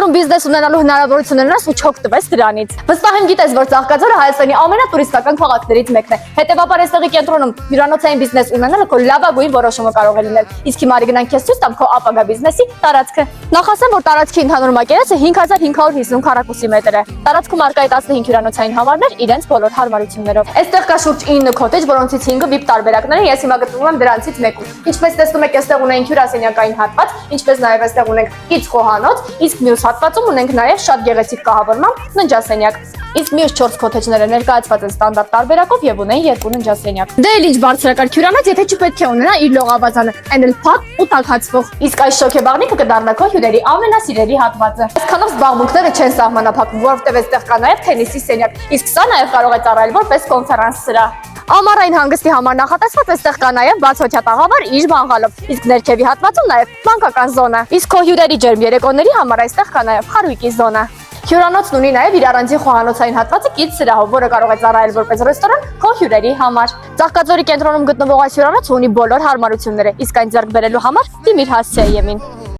Կենտրոնում բիզնես ունենալու հնարավորություններ ունես ու չօգտվես դրանից։ Վստահ եմ գիտես, որ Ծաղկաձորը Հայաստանի ամենատուրիստական քաղաքներից մեկն է։ Հետևաբար այստեղի կենտրոնում հյուրանոցային բիզնես ունենալը քո լավագույն որոշումը կարող է լինել։ Իսկ հիմա գնանք քեզ ցույց տամ քո ապագա բիզնեսի տարածքը։ Նախ ասեմ, որ տարածքի ընդհանուր մակերեսը 5550 քառակուսի մետր է։ Տարածքում առկա է 15 հյուրանոցային համարներ իրենց բոլոր հարմարություններով։ Այստեղ կա շուրջ 9 քոթեջ, որոնցից 5-ը VIP տարբերակներ են։ Ես հիմա գտնվում եմ դրանցից մեկում։ Ինչպես տեսնում եք, այստեղ ունենք հյուրասենյակային հատված, ինչպես նաև այստեղ ունենք կից խոհանոց, իսկ մյուս հատվածում ունենք նաև շատ գեղեցիկ կահավորմամբ ննջասենյակ։ Իսկ մյուս 4 քոթեջները ներկայացված են ստանդարտ տարբերակով եւ ունեն 2 ննջասենյակ։ Դե ինչ բարձրակարգ հյուրանոց, եթե չպետք է ունենա իր լողավազանը, այն էլ փակ ու տաքացվող։ Իսկ այս շոքեբաղնիկը կդառնա քո հյուրերի ամենասիրելի հատվածը։ Այսքանով զբաղմունքները չեն սահմանափակվում, որովհետեւ այստեղ կա նաև թենիսի սենյակ, իսկ սա նաև կարող է ծառայել որպես կոնֆերանս սրահ։ Ամառային հանգստի համար նախատեսված այստեղ կա նաև բացօթյա տաղավար իր բանղալով, իսկ ներքևի հատվածում նաև մանկական զոնա։ Իսկ քո հյուրերի ջերմ երեկոների համար այստեղ կա նաև խարույկի զոնա։ Հյուրանոցն ունի նաև իր առանձին խոհանոցային հատվածը կից սրահով, որը կարող է ծառայել որպես ռեստորան քո հյուրերի համար։ Ծաղկաձորի կենտրոնում գտնվող այս հյուրանոցը ունի բոլոր հարմարությունները, իսկ այն ձեռք բերելու համար դիմիր հասցեի եմին։